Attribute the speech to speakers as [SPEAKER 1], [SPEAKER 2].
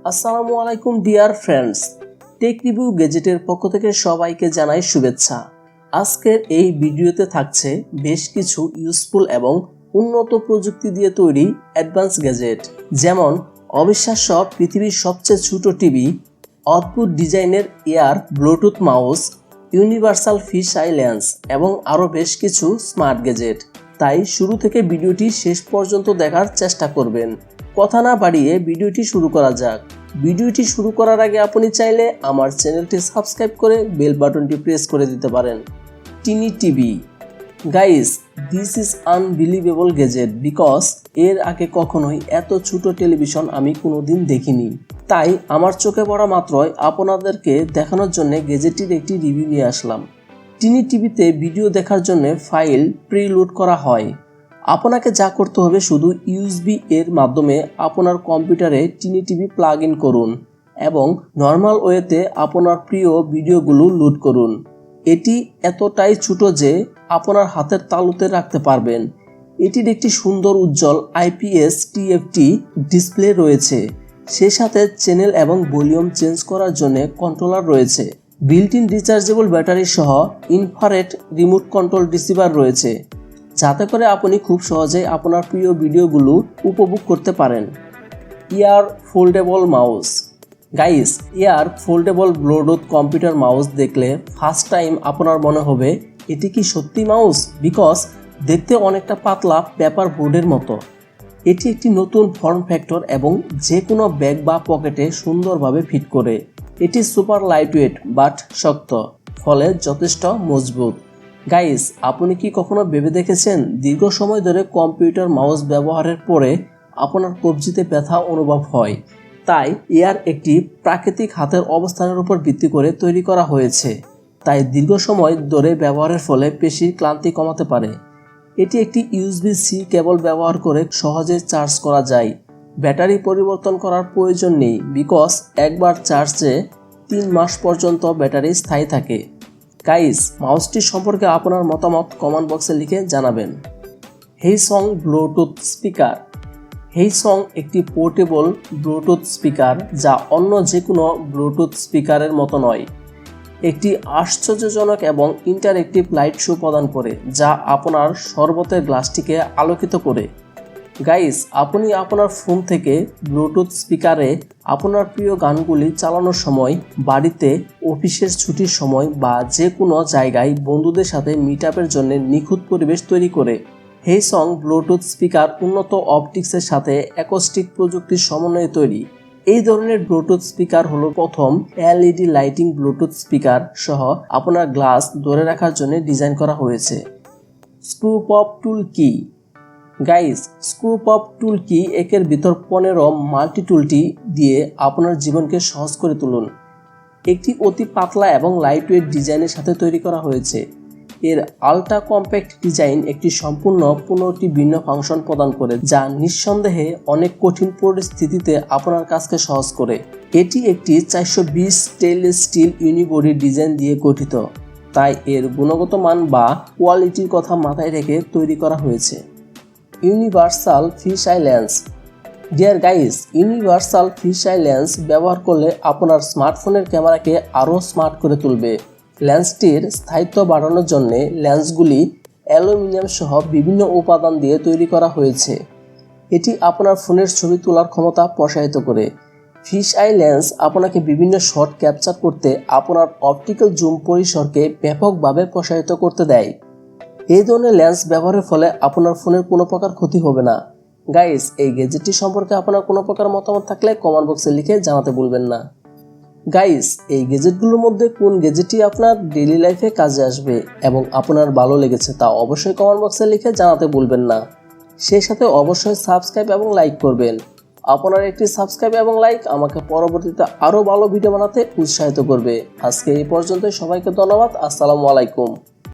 [SPEAKER 1] আসসালামু আলাইকুম dear friends, take review গ্যাজেটের পক্ষ থেকে সবাইকে জানাই শুভেচ্ছা। আজকের এই ভিডিওতে থাকছে বেশ কিছু ইউজফুল এবং উন্নত প্রযুক্তি দিয়ে তৈরি অ্যাডভান্স গ্যাজেট, যেমন অবিশ্বাস্য পৃথিবীর সবচেয়ে ছোট টিভি, অদ্ভুত ডিজাইনের air Bluetooth mouse, universal fish I lens এবং আরও বেশ কিছু স্মার্ট গ্যাজেট। তাই শুরু থেকে ভিডিওটি শেষ পর্যন্ত দেখার চেষ্টা করবেন। কথা না বাড়িয়ে ভিডিওটি শুরু করা যাক। ভিডিওটি শুরু করার আগে আপনি চাইলে আমার চ্যানেলটি সাবস্ক্রাইব করে বেল বাটনটি প্রেস করে দিতে পারেন। TinyTV guys, this is unbelievable gadget because এর আগে কখনোই এত ছোট টেলিভিশন আমি কোনোদিন দেখিনি। তাই আমার চোখে পড়া মাত্রই আপনাদেরকে দেখানোর জন্য গ্যাজেটটির একটি রিভিউ নিয়ে আসলাম। TinyTVতে ভিডিও দেখার জন্য ফাইল প্রিলোড করা হয়। আপনাকে যা করতে হবে শুধু USB এর মাধ্যমে আপনার কম্পিউটারে TinyTV প্লাগ ইন করুন এবং নর্মাল ওয়েতে আপনার প্রিয় ভিডিওগুলো লোড করুন। এটি এতটাই ছোট যে আপনার হাতের তালুতে রাখতে পারবেন। এটির একটি সুন্দর উজ্জ্বল IPS TFT ডিসপ্লে রয়েছে। সেই সাথে চ্যানেল এবং ভলিউম চেঞ্জ করার জন্য কন্ট্রোলার রয়েছে। বিল্ট ইন রিচার্জেবল ব্যাটারি সহ ইনফ্রারেড রিমোট কন্ট্রোল রিসিভার রয়েছে, যাতে করে আপনি খুব সহজেই আপনার প্রিয় ভিডিওগুলো উপভোগ করতে পারেন। ইয়ার ফোল্ডেবল মাউস গাইস, ইয়ার ফোল্ডেবল ব্লুটুথ কম্পিউটার মাউস দেখলে ফার্স্ট টাইম আপনার মনে হবে এটি কি সত্যি মাউস, বিকজ দেখতে অনেকটা পাতলা পেপার বোর্ডের মতো। এটি একটি নতুন ফর্ম ফ্যাক্টর এবং যে কোনো ব্যাগ বা পকেটে সুন্দরভাবে ফিট করে। এটি সুপার লাইটওয়েট বাট শক্ত, ফলে যথেষ্ট মজবুত। গাইস, আপনি কি কখনো ভেবে দেখেছেন দীর্ঘ সময় ধরে কম্পিউটার মাউস ব্যবহারের পরে আপনার কবজিতে ব্যথা অনুভব হয়? তাই এর একটি প্রাকৃতিক হাতের অবস্থানের উপর ভিত্তি করে তৈরি করা হয়েছে, তাই দীর্ঘ সময় ধরে ব্যবহারের ফলে পেশির ক্লান্তি কমাতে পারে। এটি একটি USB-C কেবল ব্যবহার করে সহজে চার্জ করা যায়। ব্যাটারি পরিবর্তন করার প্রয়োজন নেই বিকজ একবার চার্জে 3 মাস পর্যন্ত ব্যাটারি স্থায়ী থাকে। গাইস, মাউসটি সম্পর্কে আপনার মতামত কমেন্ট বক্সে লিখে জানাবেন। হেইসং ব্লুটুথ স্পিকার। হেইসং একটি পোর্টেবল ব্লুটুথ স্পিকার যা অন্য যে কোনো ব্লুটুথ স্পিকারের মতো নয়। একটি আশ্চর্যজনক এবং ইন্টারেক্টিভ লাইট শো প্রদান করে যা আপনার শরবতের গ্লাসটিকে আলোকিত করে। গাইস, আপনি আপনার ফোন থেকে ব্লুটুথ স্পিকারে আপনার প্রিয় গানগুলি চালানোর সময়, বাড়িতে, অফিসের ছুটির সময় বা যে কোনো জায়গায় বন্ধুদের সাথে মিটআপের জন্য নিখুঁত পরিবেশ তৈরি করে। হেইসং ব্লুটুথ স্পিকার উন্নত অপটিক্সের সাথে অ্যাকোস্টিক প্রযুক্তির সমন্বয়ে তৈরি। এই ধরনের ব্লুটুথ স্পিকার হলো প্রথম LED লাইটিং ব্লুটুথ স্পিকার সহ আপনার গ্লাস ধরে রাখার জন্য ডিজাইন করা হয়েছে। স্ক্রুপপ টুলকি গাইস, স্ক্রুপপ টুলকি একের ভিতর 15 মাল্টি টুলটি দিয়ে আপনার জীবনকে সহজ করে তুলুন। একটি অতি পাতলা এবং লাইটওয়েট ডিজাইনের সাথে তৈরি করা হয়েছে। এর আল্ট্রা কম্প্যাক্ট ডিজাইন একটি সম্পূর্ণ 15টি ভিন্ন ফাংশন প্রদান করে, যা নিঃসন্দেহে অনেক কঠিন পরিস্থিতিতে আপনার কাজকে সহজ করে। এটি একটি 420 স্টেইনলেস স্টিল ইউনিবডি ডিজাইন দিয়ে গঠিত, তাই এর গুণগত মান বা কোয়ালিটির কথা মাথায় রেখে তৈরি করা হয়েছে। Universal fish I lens. Deer guys, universal fish I lens ব্যবহার করলে আপনার স্মার্টফোনের ক্যামেরাকে আরও স্মার্ট করে তুলবে। লেন্সটির স্থায়িত্ব বাড়ানোর জন্য লেন্সগুলি অ্যালুমিনিয়াম সহ বিভিন্ন উপাদান দিয়ে তৈরি করা হয়েছে। এটি আপনার ফোনের ছবি তোলার ক্ষমতা প্রসারিত করে। ফিশ আই লেন্স আপনাকে বিভিন্ন শট ক্যাপচার করতে আপনার অপটিক্যাল জুম পরিসরকে ব্যাপকভাবে প্রসারিত করতে দেয়। এই ধরনের লেন্স ব্যবহারের ফলে আপনার ফোনের কোনো প্রকার ক্ষতি হবে না। গাইস, এই গ্যাজেটটি সম্পর্কে আপনার কোনো প্রকার মতামত থাকলে কমেন্ট বক্সে লিখে জানাতে ভুলবেন না। গাইস, এই গ্যাজেটগুলোর মধ্যে কোন গ্যাজেটটি আপনার ডেইলি লাইফে কাজে আসবে এবং আপনার ভালো লেগেছে তা অবশ্যই কমেন্ট বক্সে লিখে জানাতে ভুলবেন না। সেই সাথে অবশ্যই সাবস্ক্রাইব এবং লাইক করবেন। আপনার একটি সাবস্ক্রাইব এবং লাইক আমাকে পরবর্তীতে আরও ভালো ভিডিও বানাতে উৎসাহিত করবে। আজকে এই পর্যন্ত, সবাইকে ধন্যবাদ। আসসালামু আলাইকুম।